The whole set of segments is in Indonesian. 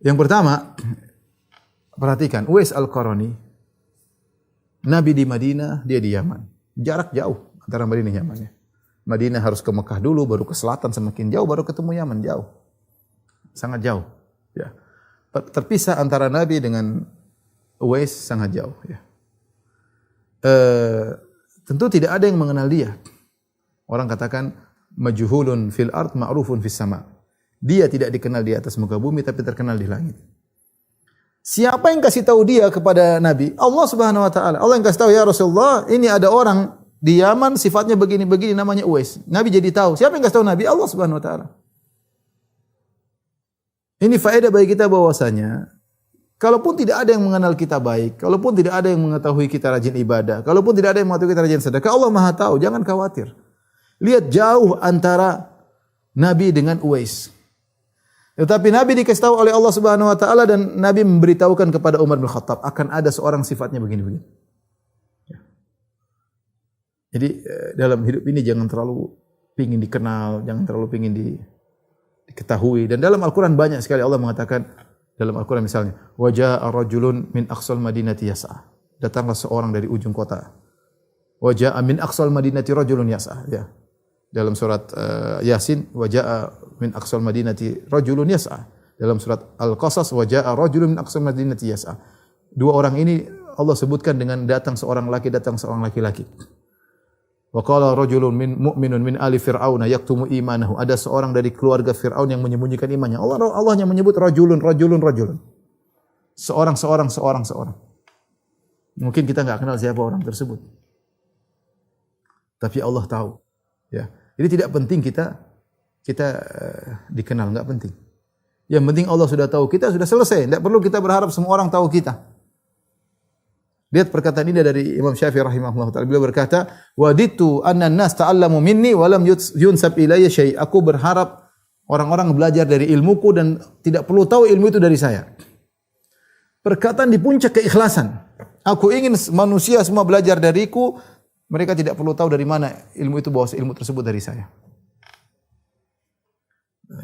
Yang pertama, perhatikan, Uwais Al-Qarani, Nabi di Madinah, dia di Yaman. Jarak jauh antara Madinah dan Yaman. Ya. Madinah harus ke Mekah dulu, baru ke selatan semakin jauh, baru ketemu Yaman, jauh. Sangat jauh. Ya. Terpisah antara Nabi dengan Uwais sangat jauh. Ya. Tentu tidak ada yang mengenal dia. Orang katakan, majhulun fil ard ma'rufun fis sama. Dia tidak dikenal di atas muka bumi, tapi terkenal di langit. Siapa yang kasih tahu dia kepada Nabi? Allah Subhanahu wa taala. Allah yang kasih tahu, ya Rasulullah, ini ada orang di Yaman sifatnya begini-begini namanya Uwais. Nabi jadi tahu. Siapa yang kasih tahu Nabi? Allah Subhanahu wa taala. Ini faedah bagi kita bahwasanya kalaupun tidak ada yang mengenal kita baik, kalaupun tidak ada yang mengetahui kita rajin ibadah, kalaupun tidak ada yang mengetahui kita rajin sedekah, Allah Maha tahu, jangan khawatir. Lihat jauh antara Nabi dengan Uwais. Tetapi Nabi dikasih tahu oleh Allah Subhanahu wa taala dan Nabi memberitahukan kepada Umar bin Khattab akan ada seorang sifatnya begini-begini. Ya. Jadi dalam hidup ini jangan terlalu pingin dikenal, jangan terlalu pingin diketahui. Dan dalam Al-Quran banyak sekali Allah mengatakan, dalam Al-Quran misalnya, waja'a rajulun min aqsal madinati yas'a. Datanglah seorang dari ujung kota. Waja'a min aqsal madinati rajulun yas'a. Ya. Dalam surat Yasin, waja'a min aqsal madinati rajulun yas'a. Dalam surat Al-Qasas, waja'a rajulun min aqsal madinati yas'a. Dua orang ini Allah sebutkan dengan datang seorang laki-laki. Wa qala rajulun mu'minun min ali fir'auna yaktumu imanahu. Ada seorang dari keluarga Fir'aun yang menyembunyikan imannya. Allah yang menyebut rajulun. Seorang. Mungkin kita enggak kenal siapa orang tersebut. Tapi Allah tahu. Ya. Jadi tidak penting kita dikenal, enggak penting. Yang penting Allah sudah tahu kita, sudah selesai. Tidak perlu kita berharap semua orang tahu kita. Lihat perkataan ini dari Imam Syafi'i rahimahullah ta'ala. Beliau berkata, waditu anna an-nas ta'allamu minni wa lam yunsab ilayya syai'. Aku berharap orang-orang belajar dari ilmuku dan tidak perlu tahu ilmu itu dari saya. Perkataan di puncak keikhlasan. Aku ingin manusia semua belajar dariku, mereka tidak perlu tahu dari mana ilmu itu, bahwa ilmu tersebut dari saya.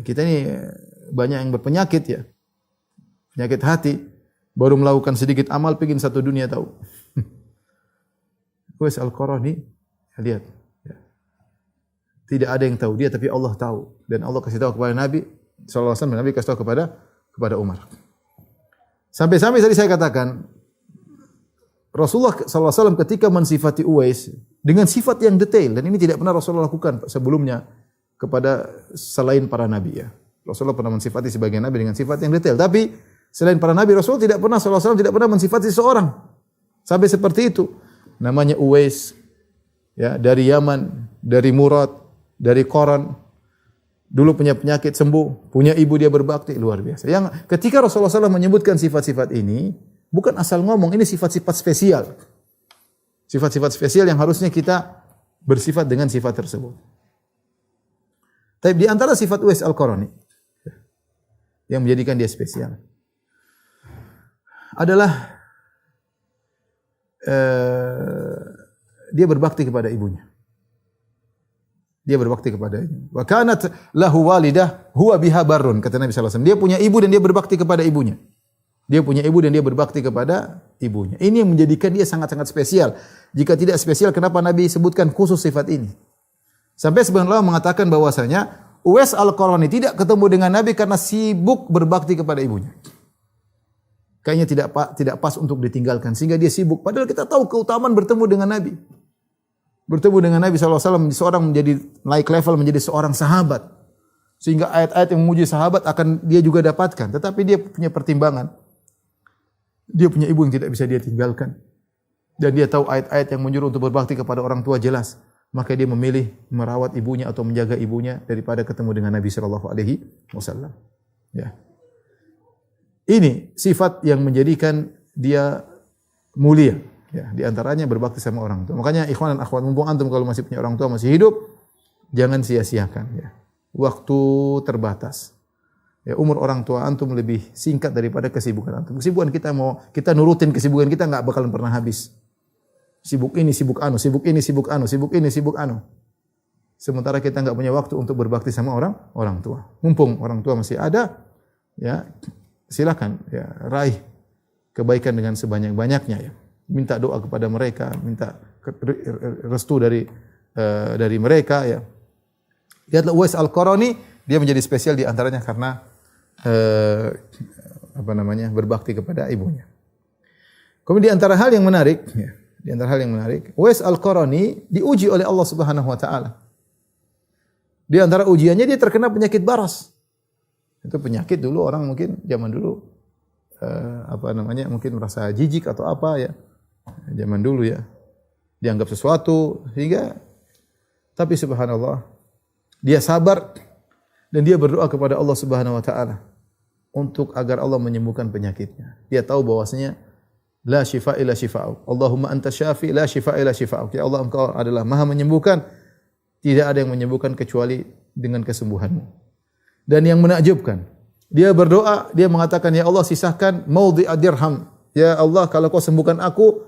Kita ini banyak yang berpenyakit ya. Penyakit hati. Baru melakukan sedikit amal, pengen satu dunia tahu. Uwais Al-Qarani, lihat. Ya. Tidak ada yang tahu dia, tapi Allah tahu. Dan Allah kasih tahu kepada Nabi SAW, Nabi kasih tahu kepada Umar. Sampai-sampai tadi saya katakan, Rasulullah SAW ketika mensifati Uwais, dengan sifat yang detail, dan ini tidak pernah Rasulullah lakukan sebelumnya kepada selain para Nabi. Ya. Rasulullah pernah mensifati sebagian Nabi dengan sifat yang detail, tapi selain para Nabi, Rasul tidak pernah SAW tidak pernah mensifati seseorang sampai seperti itu. Namanya Uwais, ya, dari Yaman, dari Murad, dari Qoran. Dulu punya penyakit sembuh, punya ibu dia berbakti, luar biasa. Yang ketika Rasulullah SAW menyebutkan sifat-sifat ini, bukan asal ngomong, ini sifat-sifat spesial. Sifat-sifat spesial yang harusnya kita bersifat dengan sifat tersebut. Tapi di antara sifat Uwais Al-Qarani yang menjadikan dia spesial adalah dia berbakti kepada ibunya. Dia berbakti kepada ibunya. Wa kanat lahu walidah huwa biha barrun, kata Nabi sallallahu alaihi wasallam. Dia punya ibu dan dia berbakti kepada ibunya. Dia punya ibu dan dia berbakti kepada ibunya. Ini yang menjadikan dia sangat-sangat spesial. Jika tidak spesial, kenapa Nabi sebutkan khusus sifat ini? Sampai sebagian ulama mengatakan bahwasanya Uwais Al-Qarani tidak ketemu dengan Nabi karena sibuk berbakti kepada ibunya. Kayaknya tidak pas untuk ditinggalkan, sehingga dia sibuk. Padahal kita tahu keutamaan bertemu dengan Nabi. Bertemu dengan Nabi SAW, seorang menjadi naik level menjadi seorang sahabat. Sehingga ayat-ayat yang memuji sahabat akan dia juga dapatkan. Tetapi dia punya pertimbangan. Dia punya ibu yang tidak bisa dia tinggalkan. Dan dia tahu ayat-ayat yang menyuruh untuk berbakti kepada orang tua jelas. Maka dia memilih merawat ibunya atau menjaga ibunya daripada ketemu dengan Nabi SAW. Ya. Ini sifat yang menjadikan dia mulia. Ya, di antaranya berbakti sama orang tua. Makanya ikhwan dan akhwat, mumpung antum kalau masih punya orang tua masih hidup, jangan sia-siakan. Ya. Waktu terbatas. Ya, umur orang tua antum lebih singkat daripada kesibukan antum. Kesibukan kita nurutin kesibukan kita nggak bakalan pernah habis. Sibuk ini, sibuk anu, sibuk ini, sibuk anu, sibuk ini, sibuk anu. Sementara kita nggak punya waktu untuk berbakti sama orang tua. Mumpung orang tua masih ada, ya, silakan ya, raih kebaikan dengan sebanyak-banyaknya ya. Minta doa kepada mereka, minta restu dari mereka ya. Lihatlah Uwais Al-Qarani, dia menjadi spesial di antaranya karena berbakti kepada ibunya. Kemudian di antara hal yang menarik ya, Uwais Al-Qarani diuji oleh Allah Subhanahu wa taala. Di antara ujiannya dia terkena penyakit baras. Itu penyakit dulu orang mungkin zaman dulu mungkin merasa jijik atau apa ya. Zaman dulu ya. Dianggap sesuatu sehingga tapi subhanallah dia sabar dan dia berdoa kepada Allah Subhanahu wa taala untuk agar Allah menyembuhkan penyakitnya. Dia tahu bahwasanya la syifaa illa syifaa'uk. Allahumma anta syafi la syifaa illa syifaa'uk. Ya Allah, Engkau adalah Maha menyembuhkan. Tidak ada yang menyembuhkan kecuali dengan kesembuhanmu. Dan yang menakjubkan, dia berdoa, dia mengatakan, ya Allah sisahkan maudhi'a dirham. Ya Allah, kalau kau sembuhkan aku,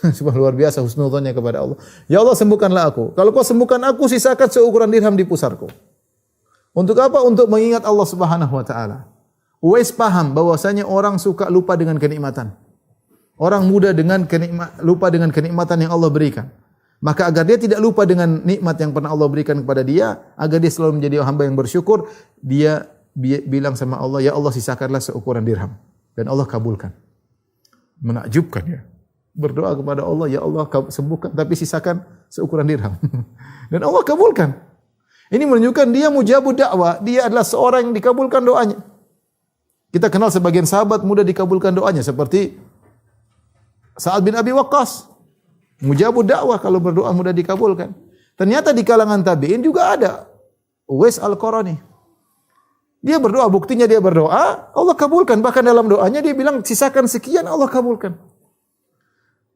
subhanallah luar biasa husnudzonnya kepada Allah. Ya Allah, sembuhkanlah aku. Kalau kau sembuhkan aku, sisakan seukuran dirham di pusarku. Untuk apa? Untuk mengingat Allah Subhanahu wa taala. Uwais paham bahwasanya orang suka lupa dengan kenikmatan. Orang muda lupa dengan kenikmatan yang Allah berikan. Maka agar dia tidak lupa dengan nikmat yang pernah Allah berikan kepada dia, agar dia selalu menjadi hamba yang bersyukur, dia bilang sama Allah, ya Allah sisakanlah seukuran dirham. Dan Allah kabulkan. Menakjubkan ya. Berdoa kepada Allah, ya Allah sembuhkan, tapi sisakan seukuran dirham. Dan Allah kabulkan. Ini menunjukkan dia mujabud dakwah, dia adalah seorang yang dikabulkan doanya. Kita kenal sebagian sahabat mudah dikabulkan doanya, seperti Sa'ad bin Abi Waqqas. Mujabud dakwah, kalau berdoa mudah dikabulkan. Ternyata di kalangan tabi'in juga ada Uwais Al-Qarani. Dia berdoa, buktinya dia berdoa, Allah kabulkan. Bahkan dalam doanya dia bilang sisakan sekian, Allah kabulkan.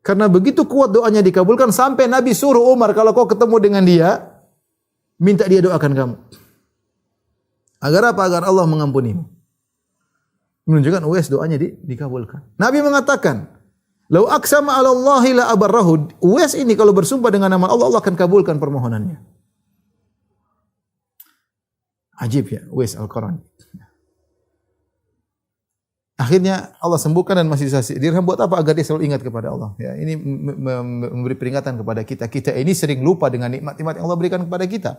Karena begitu kuat doanya dikabulkan sampai Nabi suruh Umar kalau kau ketemu dengan dia, minta dia doakan kamu. Agar apa? Agar Allah mengampunimu. Menunjukkan Uwais doanya dikabulkan. Nabi mengatakan, "Lau aqsama 'ala Allahi la abarrahu." Uwais ini kalau bersumpah dengan nama Allah, Allah akan kabulkan permohonannya. Ajib ya, Uwais Al-Qarani. Akhirnya Allah sembuhkan dan masih sisa dirham. Buat apa? Agar dia selalu ingat kepada Allah. Ya, ini memberi peringatan kepada kita. Kita ini sering lupa dengan nikmat-nikmat yang Allah berikan kepada kita.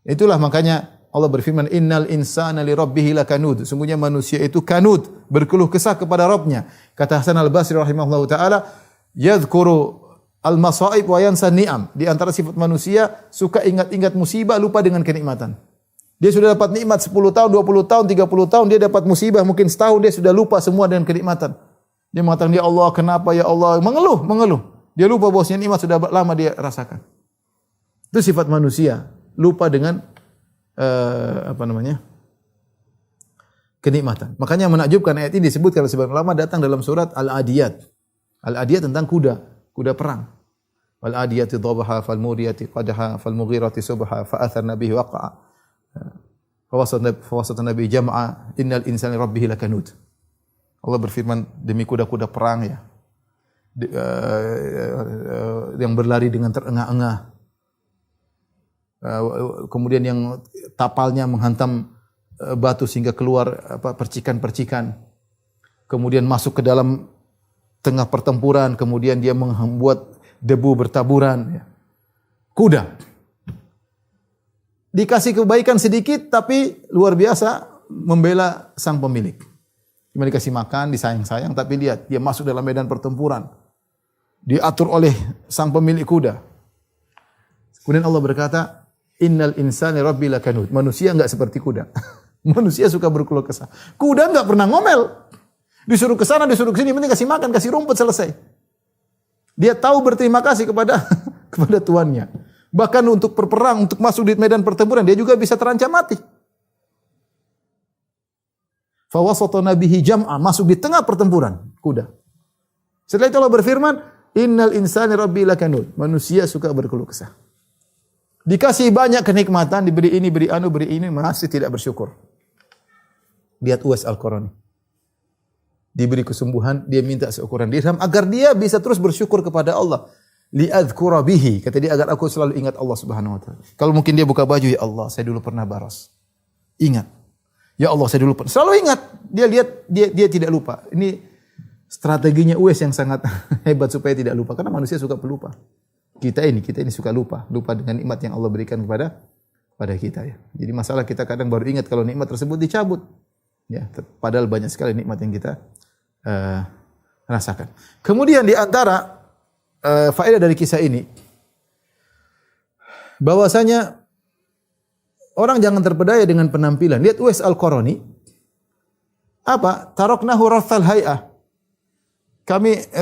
Itulah makanya Allah berfirman, "Innal insana li rabbih lakanud." Sungguhnya manusia itu kanud, berkeluh kesah kepada Rabbnya. Kata Hasan Al-Basri rahimahullahu taala, "Yadhkuru al-masaib wa yansa ni'am." Di antara sifat manusia suka ingat-ingat musibah, lupa dengan kenikmatan. Dia sudah dapat nikmat 10 tahun, 20 tahun, 30 tahun, dia dapat musibah mungkin setahun, dia sudah lupa semua dengan kenikmatan. Dia mengatakan, "Ya Allah, kenapa ya Allah?" Mengeluh. Dia lupa bahwasanya nikmat sudah lama dia rasakan. Itu sifat manusia, lupa dengan kenikmatan. Makanya menakjubkan ayat ini disebutkan oleh sebagian ulama datang dalam surat Al-Adiyat. Al-Adiyat tentang kuda perang. Wal adiyati dhabaha fal muriyati qadaha fal mughirati subha fa atharna bihi waqa'a. Fawasat Nabi jam'a innal insana li rabbih lakanud. Allah berfirman demi kuda-kuda perang ya. Yang berlari dengan terengah-engah. Kemudian yang tapalnya menghantam batu sehingga keluar percikan-percikan. Kemudian masuk ke dalam tengah pertempuran, kemudian dia membuat debu bertaburan ya. Kuda dikasih kebaikan sedikit tapi luar biasa membela sang pemilik. Cuma dikasih makan, disayang-sayang, tapi lihat dia masuk dalam medan pertempuran. Diatur oleh sang pemilik kuda. Kemudian Allah berkata, "Innal insana rabbil lakanud." Manusia enggak seperti kuda. Manusia suka berkeluh kesah. Kuda enggak pernah ngomel. Disuruh ke sana, disuruh ke sini, penting kasih makan, kasih rumput, selesai. Dia tahu berterima kasih kepada tuannya. Bahkan untuk berperang, untuk masuk di medan pertempuran, dia juga bisa terancam mati. Fawasata bihi jam'a, masuk di tengah pertempuran, kuda. Setelah itu Allah berfirman, "Innal insana rabbil lakanud." Manusia suka berkeluh kesah. Dikasih banyak kenikmatan, diberi ini, beri ini, masih tidak bersyukur. Lihat Uwais Al-Qarani. Diberi kesembuhan, dia minta seukuran dirham agar dia bisa terus bersyukur kepada Allah. Li'adhkura bihi, kata dia agar aku selalu ingat Allah Subhanahu wa taala. Kalau mungkin dia buka baju, ya Allah, saya dulu pernah baras. Ingat. Ya Allah, saya dulu lupa. Selalu ingat. Dia lihat dia tidak lupa. Ini strateginya Uwais yang sangat hebat supaya tidak lupa, karena manusia suka pelupa. Kita ini suka lupa dengan nikmat yang Allah berikan pada kita ya. Jadi masalah kita kadang baru ingat kalau nikmat tersebut dicabut. Ya, padahal banyak sekali nikmat yang kita rasakan. Kemudian di antara faedah dari kisah ini bahwasanya orang jangan terpedaya dengan penampilan. Lihat Uwais Al-Qarani. Apa? Taraknahu rathal hay'ah.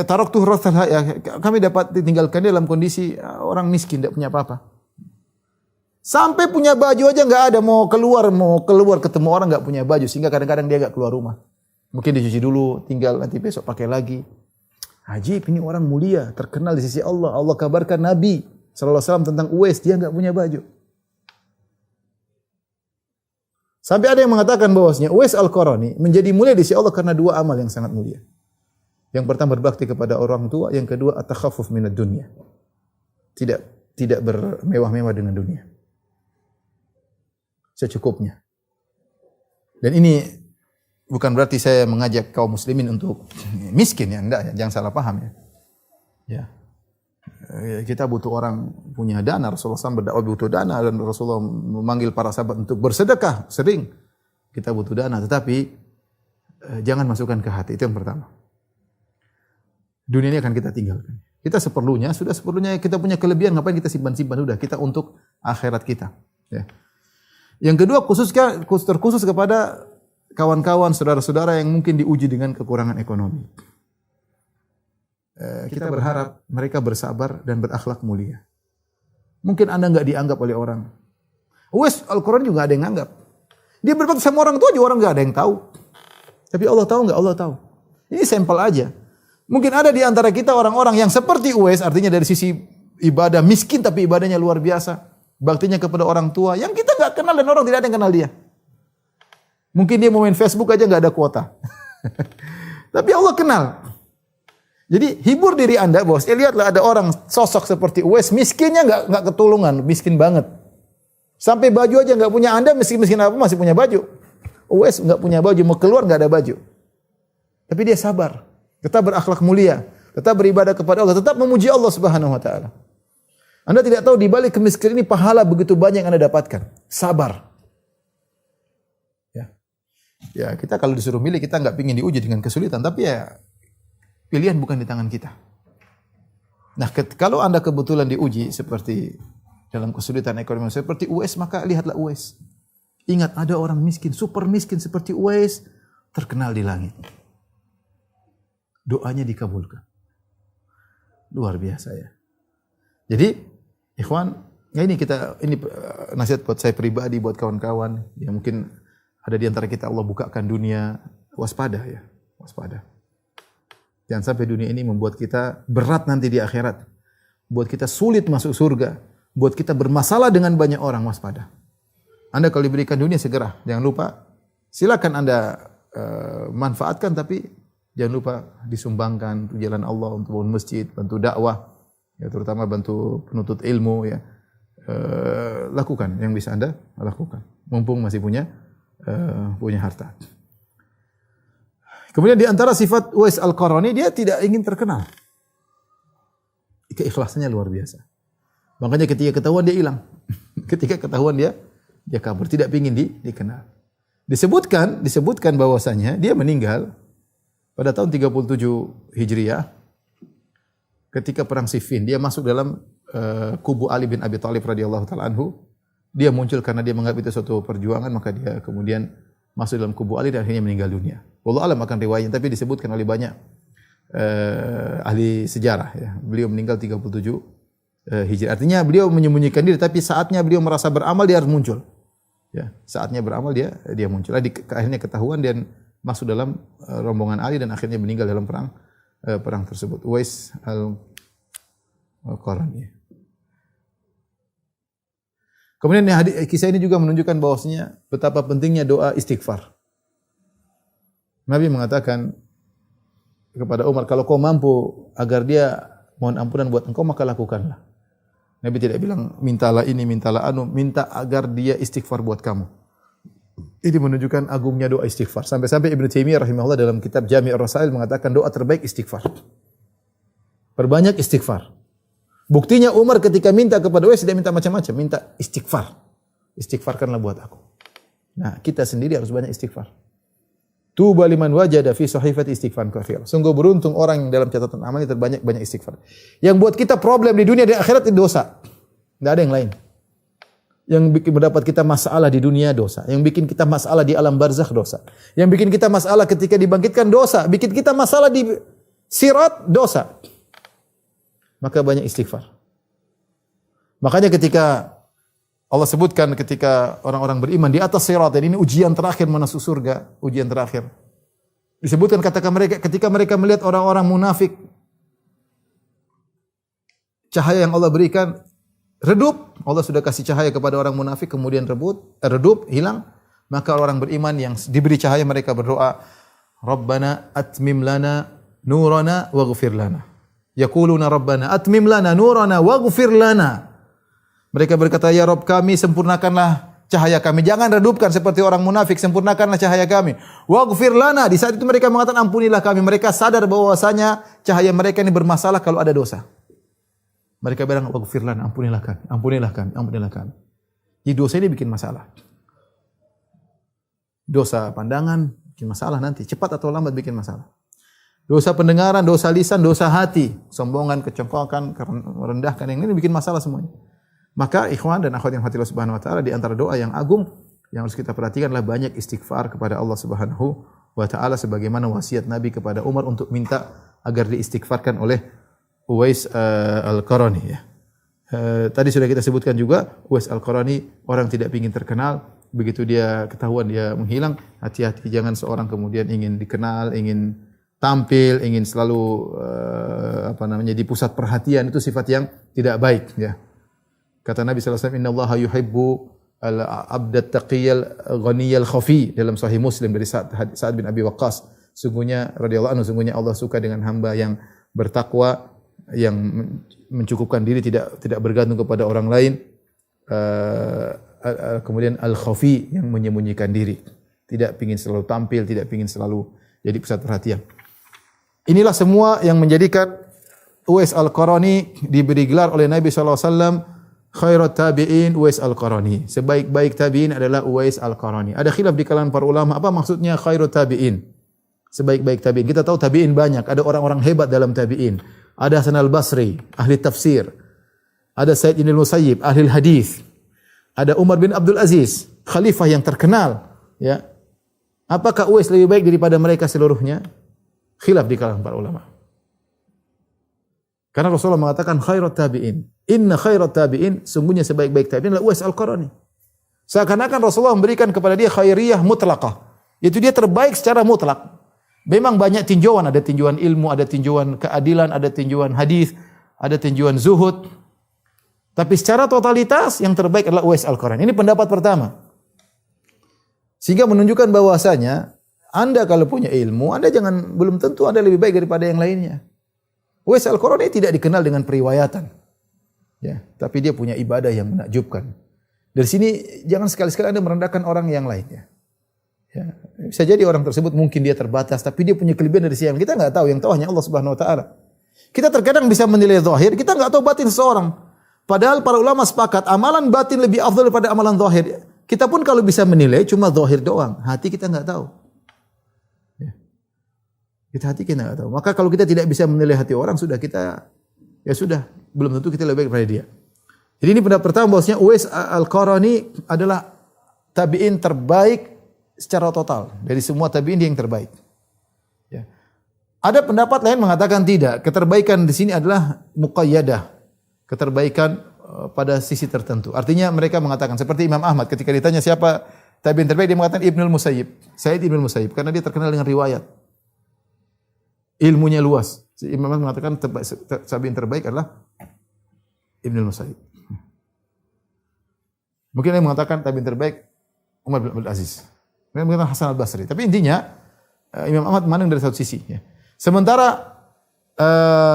Taraktuhu rathal hay'ah. Kami dapat ditinggalkan dia dalam kondisi orang miskin, tidak punya apa-apa. Sampai punya baju aja enggak ada, mau keluar ketemu orang enggak punya baju, sehingga kadang-kadang dia enggak keluar rumah. Mungkin dicuci dulu, tinggal nanti besok pakai lagi. Ajib, ini orang mulia, terkenal di sisi Allah. Allah kabarkan Nabi sallallahu alaihi wasallam tentang Uwais, dia enggak punya baju. Sampai ada yang mengatakan bahwasanya Uwais Al-Qarani menjadi mulia di sisi Allah karena dua amal yang sangat mulia. Yang pertama berbakti kepada orang tua, yang kedua at-takhaffuf minad dunya. Tidak bermewah-mewah dengan dunia. Secukupnya. Dan ini bukan berarti saya mengajak kaum muslimin untuk miskin ya, enggak ya, jangan salah paham ya. Ya. Kita butuh orang punya dana, Rasulullah SAW berdakwah butuh dana dan Rasulullah memanggil para sahabat untuk bersedekah, sering. Kita butuh dana, tetapi jangan masukkan ke hati, itu yang pertama. Dunia ini akan kita tinggalkan. Kita seperlunya kita punya kelebihan, ngapain kita simpan-simpan, udah kita untuk akhirat kita. Ya. Yang kedua terkhusus kepada kawan-kawan, saudara-saudara yang mungkin diuji dengan kekurangan ekonomi. Kita berharap mereka bersabar dan berakhlak mulia. Mungkin Anda enggak dianggap oleh orang. Uwais Al-Qarani juga ada yang anggap. Dia berbakti sama orang tua juga orang enggak ada yang tahu. Tapi Allah tahu enggak? Allah tahu. Ini sampel aja. Mungkin ada di antara kita orang-orang yang seperti Uwais, artinya dari sisi ibadah miskin tapi ibadahnya luar biasa. Baktinya kepada orang tua yang kita enggak kenal dan orang tidak ada yang kenal dia. Mungkin dia mau main Facebook aja enggak ada kuota. Tapi Allah kenal. Jadi hibur diri Anda, bos. Lihatlah ada orang sosok seperti Uwais, miskinnya enggak ketulungan, miskin banget. Sampai baju aja enggak punya. Anda miskin apa masih punya baju. Uwais enggak punya baju, mau keluar enggak ada baju. Tapi dia sabar, tetap berakhlak mulia, tetap beribadah kepada Allah, tetap memuji Allah Subhanahu wa taala. Anda tidak tahu di balik kemiskinan ini pahala begitu banyak yang Anda dapatkan. Sabar. Ya, kita kalau disuruh milih kita enggak pingin diuji dengan kesulitan, tapi ya pilihan bukan di tangan kita. Nah, kalau Anda kebetulan diuji seperti dalam kesulitan ekonomi seperti Uwais, maka lihatlah Uwais. Ingat ada orang miskin, super miskin seperti Uwais, terkenal di langit. Doanya dikabulkan. Luar biasa ya. Jadi, ikhwan, ini nasihat buat saya pribadi, buat kawan-kawan yang mungkin ada di antara kita Allah bukakan dunia, waspada ya, waspada. Jangan sampai dunia ini membuat kita berat nanti di akhirat. Buat kita sulit masuk surga. Buat kita bermasalah dengan banyak orang, waspada. Anda kalau diberikan dunia segera. Jangan lupa, silakan Anda manfaatkan, tapi jangan lupa disumbangkan untuk jalan Allah, untuk bangun masjid, bantu dakwah, ya, terutama bantu penuntut ilmu. Ya. Lakukan yang bisa Anda lakukan. Mumpung masih punya harta. Kemudian di antara sifat Uwais Al-Qarani, dia tidak ingin terkenal. Keikhlasannya luar biasa. Makanya ketika ketahuan dia hilang. Ketika ketahuan dia kabur, tidak ingin dikenal. Disebutkan bahwasanya dia meninggal pada tahun 37 Hijriah ketika perang Siffin. Dia masuk dalam kubu Ali bin Abi Thalib radhiyallahu taala anhu. Dia muncul karena dia menganggap itu suatu perjuangan, maka dia kemudian masuk dalam kubu Ali dan akhirnya meninggal dunia. Wallahu alam akan riwayatnya, tapi disebutkan oleh banyak ahli sejarah ya. Beliau meninggal 37 Hijriah. Artinya beliau menyembunyikan diri, tapi saatnya beliau merasa beramal dia harus muncul. Ya, saatnya beramal dia muncul. Akhirnya ketahuan dan masuk dalam rombongan Ali dan akhirnya meninggal dalam perang tersebut. Uwais Al-Qarani. Kemudian kisah ini juga menunjukkan bahwasanya betapa pentingnya doa istighfar. Nabi mengatakan kepada Umar, kalau kau mampu agar dia mohon ampunan buat engkau, maka lakukanlah. Nabi tidak bilang mintalah ini, mintalah anu, minta agar dia istighfar buat kamu. Ini menunjukkan agungnya doa istighfar. Sampai-sampai Ibnu Taimiyah rahimahullah dalam kitab Jami' ar-Rasail mengatakan doa terbaik istighfar. Perbanyak istighfar. Buktinya Umar ketika minta kepada Uwais tidak minta macam-macam, minta istighfar. Istighfarkanlah buat aku. Nah, kita sendiri harus banyak istighfar. Tuba liman wajada fi sahifati istighfar katsir. Sungguh beruntung orang yang dalam catatan amalnya terbanyak istighfar. Yang buat kita problem di dunia dan akhirat itu dosa. Enggak ada yang lain. Yang bikin mendapat kita masalah di dunia dosa, yang bikin kita masalah di alam barzakh dosa, yang bikin kita masalah ketika dibangkitkan dosa, bikin kita masalah di sirat dosa. Maka banyak istighfar. Makanya ketika Allah sebutkan ketika orang-orang beriman di atas sirat, dan ini ujian terakhir masuk surga, ujian terakhir. Disebutkan katakan mereka ketika mereka melihat orang-orang munafik, cahaya yang Allah berikan redup, Allah sudah kasih cahaya kepada orang munafik, kemudian redup, hilang. Maka orang beriman yang diberi cahaya mereka berdoa, Rabbana atmim lana nurana waghfir lana. Yaquluna Rabbana atmim lana nurana waghfir lana. Mereka berkata, ya Rabb kami, sempurnakanlah cahaya kami. Jangan redupkan seperti orang munafik, sempurnakanlah cahaya kami. Waghfir lana. Di saat itu mereka mengatakan ampunilah kami. Mereka sadar bahwasanya cahaya mereka ini bermasalah kalau ada dosa. Mereka bilang, waghfir lana, ampunilah kami, ampunilah kami, ampunilah kami. Jadi dosa ini bikin masalah. Dosa pandangan bikin masalah nanti, cepat atau lambat bikin masalah. Dosa pendengaran, dosa lisan, dosa hati, sombongan, kecongkokan, merendahkan, yang ini bikin masalah semuanya. Maka ikhwan dan akhwat yang hati Allah Subhanahu wa taala, di antara doa yang agung yang harus kita perhatikan adalah banyak istighfar kepada Allah Subhanahu wa taala sebagaimana wasiat Nabi kepada Umar untuk minta agar diistighfarkan oleh Uwais Al-Qarani ya. Tadi sudah kita sebutkan juga Uwais Al-Qarani orang tidak ingin terkenal, begitu dia ketahuan dia menghilang, hati-hati jangan seorang kemudian ingin dikenal, ingin tampil, ingin selalu di pusat perhatian, itu sifat yang tidak baik ya. Kata Nabi sallallahu alaihi wasallam, "Innallaha yuhibbu al-'abdat taqiyal ghaniyal khafi" dalam Sahih Muslim dari Sa'ad bin Abi Waqqas. Sungguhnya radhiyallahu anhu, sungguhnya Allah suka dengan hamba yang bertakwa, yang mencukupkan diri, tidak bergantung kepada orang lain. Kemudian al-khafi yang menyembunyikan diri, tidak ingin selalu tampil, tidak ingin selalu jadi pusat perhatian. Inilah semua yang menjadikan Uwais Al-Qarani diberi gelar oleh Nabi sallallahu alaihi wasallam khairat tabi'in Uwais Al-Qarani. Sebaik-baik tabi'in adalah Uwais Al-Qarani. Ada khilaf di kalangan para ulama, apa maksudnya khairat tabi'in? Sebaik-baik tabi'in. Kita tahu tabi'in banyak, ada orang-orang hebat dalam tabi'in. Ada Hasan Al-Basri, ahli tafsir. Ada Said bin Musayyib, ahli hadis. Ada Umar bin Abdul Aziz, khalifah yang terkenal, ya. Apakah Uwais lebih baik daripada mereka seluruhnya? Khilaf di kalangan para ulama. Karena Rasulullah mengatakan khairat tabi'in. Inna khairat tabi'in, sungguhnya sebaik-baik tabi'in adalah Uwais Al-Qarani. Seakan-akan Rasulullah memberikan kepada dia khairiyah mutlaqah. Yaitu dia terbaik secara mutlak. Memang banyak tinjauan, ada tinjauan ilmu, ada tinjauan keadilan, ada tinjauan hadis, ada tinjauan zuhud. Tapi secara totalitas yang terbaik adalah Uwais Al-Qarani. Ini pendapat pertama. Sehingga menunjukkan bahwasanya Anda kalau punya ilmu, Anda belum tentu Anda lebih baik daripada yang lainnya. Uwais Al-Qarani tidak dikenal dengan periwayatan. Ya, tapi dia punya ibadah yang menakjubkan. Dari sini jangan sekali-sekali Anda merendahkan orang yang lainnya. Ya, bisa jadi orang tersebut mungkin dia terbatas, tapi dia punya kelebihan dari siang. Kita enggak tahu, yang tahu hanya Allah Subhanahu wa taala. Kita terkadang bisa menilai zahir, kita enggak tahu batin seseorang. Padahal para ulama sepakat amalan batin lebih afdal daripada amalan zahir. Kita pun kalau bisa menilai cuma zahir doang, hati kita enggak tahu. Ya. Hati kita enggak tahu. Maka kalau kita tidak bisa menilai hati orang, belum tentu kita lebih baik daripada dia. Jadi ini pendapat pertama bahwasanya Uwais Al-Qarani adalah tabi'in terbaik secara total. Dari semua tabi'in dia yang terbaik. Ya. Ada pendapat lain mengatakan tidak. Keterbaikan di sini adalah muqayyadah. Keterbaikan pada sisi tertentu. Artinya mereka mengatakan seperti Imam Ahmad ketika ditanya siapa tabi'in terbaik, dia mengatakan Ibnul Musayyib, Said Ibnul Musayyib, karena dia terkenal dengan riwayat. Ilmunya luas. Imam Ahmad mengatakan tabi'in terbaik adalah Ibnul Musayyib. Mungkin dia mengatakan tabi'in terbaik Umar bin Abdul Aziz. Mereka mengatakan Hasan Al-Basri. Tapi intinya Imam Ahmad memandang dari satu sisi. Ya. Sementara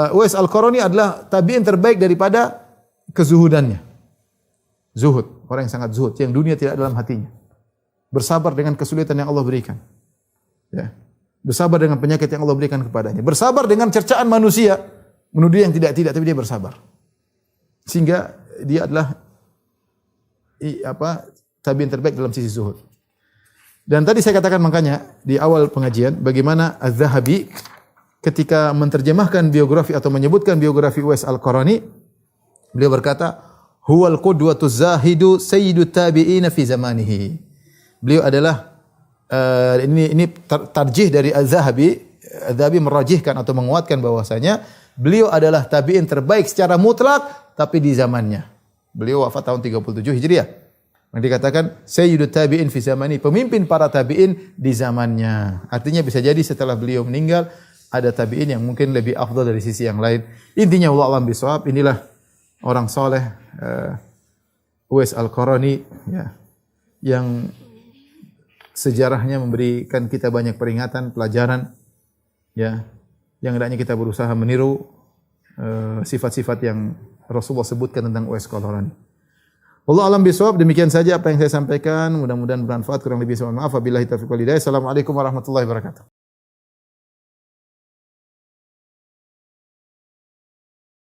Uwais Al-Qarani adalah tabi'in terbaik daripada kezuhudannya. Zuhud, orang yang sangat zuhud, yang dunia tidak dalam hatinya. Bersabar dengan kesulitan yang Allah berikan. Ya. Bersabar dengan penyakit yang Allah berikan kepadanya. Bersabar dengan cercaan manusia. Menuduh yang tidak-tidak, tapi dia bersabar. Sehingga dia adalah tabi'in terbaik dalam sisi zuhud. Dan tadi saya katakan makanya di awal pengajian bagaimana Az-Zahabi ketika menerjemahkan biografi atau menyebutkan biografi Uwais Al-Qarani, beliau berkata, "Huwal qudwatuz zahidu sayyidut tabi'ina fi zamanihi." Beliau adalah ini tarjih dari Az-Zahabi. Az-Zahabi merajihkan atau menguatkan bahwasanya beliau adalah tabi'in terbaik secara mutlak tapi di zamannya. Beliau wafat tahun 37 Hijriah. Yang dikatakan sayyidut tabi'in fi zamani, pemimpin para tabi'in di zamannya. Artinya bisa jadi setelah beliau meninggal ada tabi'in yang mungkin lebih afdal dari sisi yang lain. Intinya wallahu a'lam bishawab, inilah orang saleh Uwais Al-Qarani ya, yang sejarahnya memberikan kita banyak peringatan, pelajaran ya, yang hendaknya kita berusaha meniru sifat-sifat yang Rasulullah sebutkan tentang Uwais Al-Qarani. Wallahu a'lam bishawab, demikian saja apa yang saya sampaikan, mudah-mudahan bermanfaat, kurang lebih saya mohon maaf. Wabillahi taufiq wal hidayah. Assalamualaikum warahmatullahi wabarakatuh.